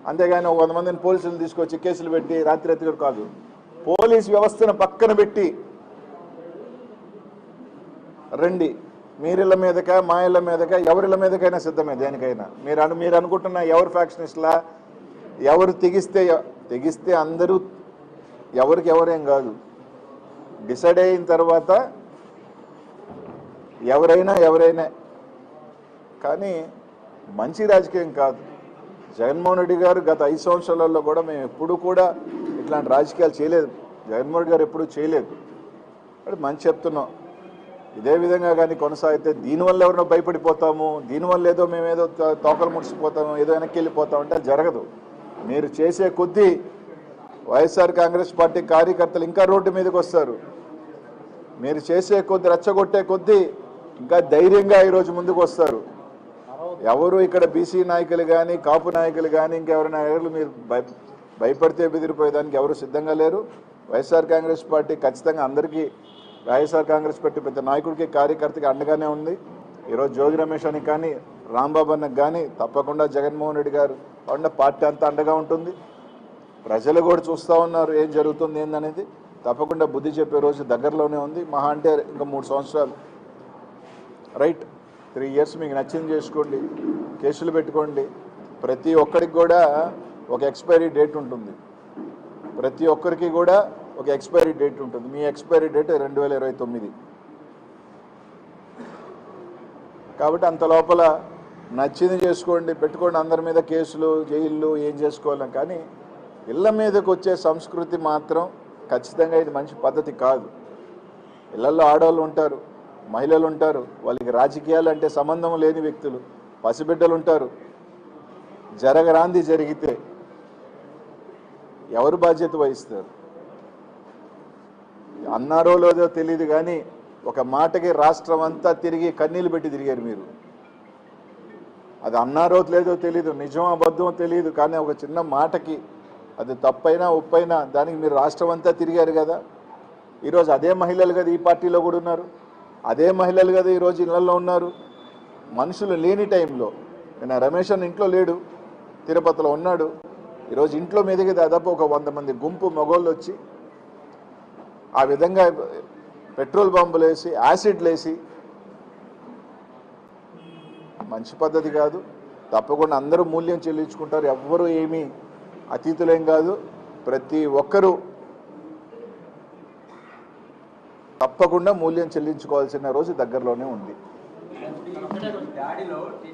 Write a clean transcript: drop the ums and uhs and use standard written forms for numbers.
అంతేగాని 100 మందిని పోలీసులు తీసుకొచ్చి కేసులు పెట్టి రాత్రి కాదు. పోలీస్ వ్యవస్థను పక్కన పెట్టి రండి, మీరిళ్ళ మీదక మా ఇళ్ళ మీదక ఎవరిళ్ళ మీదకైనా సిద్ధమే దేనికైనా. మీరు అనుకుంటున్న ఎవరు ఫ్యాక్షనిస్ట్లా, ఎవరు తెగిస్తే అందరూ ఎవరికి ఎవరేం కాదు. డిసైడ్ అయిన తర్వాత ఎవరైనా కానీ మంచి రాజకీయం కాదు. జగన్మోహన్ రెడ్డి గారు గత 5 సంవత్సరాలలో కూడా మేము ఎప్పుడు కూడా ఇట్లాంటి రాజకీయాలు చేయలేదు. జగన్మోహన్ రెడ్డి గారు ఎప్పుడూ చేయలేదు. అది మంచి చెప్తున్నాం. ఇదే విధంగా కానీ కొనసాగితే దీనివల్ల ఎవరినో భయపడిపోతాము, దీనివల్ల ఏదో మేమేదో తోకలు ముడిచిపోతాము, ఏదో వెనక్కి వెళ్ళిపోతామంటే అది జరగదు. మీరు చేసే కొద్దీ వైఎస్ఆర్ కాంగ్రెస్ పార్టీ కార్యకర్తలు ఇంకా రోడ్డు మీదకి వస్తారు. మీరు చేసే కొద్దీ రెచ్చగొట్టే కొద్దీ ఇంకా ధైర్యంగా ఈరోజు ముందుకు వస్తారు. ఎవరు ఇక్కడ బీసీ నాయకులు కానీ కాపు నాయకులు కానీ ఇంకెవరి నాయకులు మీరు భయపడితే బెదిరిపోయేదానికి ఎవరు సిద్ధంగా లేరు. వైఎస్ఆర్ కాంగ్రెస్ పార్టీ ఖచ్చితంగా అందరికీ, వైఎస్ఆర్ కాంగ్రెస్ పార్టీ పెద్ద నాయకుడికి కార్యకర్తకి అండగానే ఉంది. ఈరోజు జోగి రమేష్ అని కానీ రాంబాబు అన్నకు కానీ తప్పకుండా జగన్మోహన్ రెడ్డి గారు పార్టీ అంతా అండగా ఉంటుంది. ప్రజలు కూడా చూస్తూ ఉన్నారు ఏం జరుగుతుంది ఏందనేది. తప్పకుండా బుద్ధి చెప్పే రోజు దగ్గరలోనే ఉంది. మహా అంటే ఇంకా 3 సంవత్సరాలు, రైట్, 3 years మీకు నచ్చింది చేసుకోండి, కేసులు పెట్టుకోండి. ప్రతి ఒక్కరికి కూడా ఒక ఎక్స్పైరీ డేట్ ఉంటుంది. ప్రతి ఒక్కరికి కూడా ఒక ఎక్స్పైరీ డేట్ ఉంటుంది. మీ ఎక్స్పైరీ డేట్ 2029. కాబట్టి అంత లోపల నచ్చింది చేసుకోండి, పెట్టుకోండి. అందరి మీద కేసులు, జైళ్ళు ఏం చేసుకోవాలి. కానీ ఇళ్ల మీదకి వచ్చే సంస్కృతి మాత్రం ఖచ్చితంగా ఇది మంచి పద్ధతి కాదు. ఇళ్లలో ఆడవాళ్ళు ఉంటారు, మహిళలు ఉంటారు, వాళ్ళకి రాజకీయాలు అంటే సంబంధం లేని వ్యక్తులు, పసిబిడ్డలు ఉంటారు. జరగరాంది జరిగితే ఎవరు బాధ్యత వహిస్తారు? అన్నారో లేదో తెలియదు కానీ ఒక మాటకి రాష్ట్రం అంతా తిరిగి కన్నీళ్ళు పెట్టి తిరిగారు మీరు. అది అన్నారో లేదో తెలియదు, నిజం అబద్ధం తెలియదు, కానీ ఒక చిన్న మాటకి అది తప్పైనా ఒప్పైనా దానికి మీరు రాష్ట్రం అంతా తిరిగారు కదా. ఈరోజు అదే మహిళలు కదా ఈ పార్టీలో కూడా ఉన్నారు, అదే మహిళలు కదా ఈరోజు ఇళ్లలో ఉన్నారు. మనుషులు లేని టైంలో, నేను రమేష్ అన్న ఇంట్లో లేడు, తిరుపతిలో ఉన్నాడు. ఈరోజు ఇంట్లో మీదకి దాదాపు ఒక 100 మంది గుంపు మగోళ్ళు వచ్చి ఆ విధంగా పెట్రోల్ బాంబులు వేసి, యాసిడ్లు వేసి, మంచి పద్ధతి కాదు. తప్పకుండా అందరూ మూల్యం చెల్లించుకుంటారు. ఎవ్వరూ ఏమీ అతీతులేం కాదు. ప్రతి ఒక్కరూ తప్పకుండా మూల్యం చెల్లించుకోవాల్సిన రోజు దగ్గరలోనే ఉంది.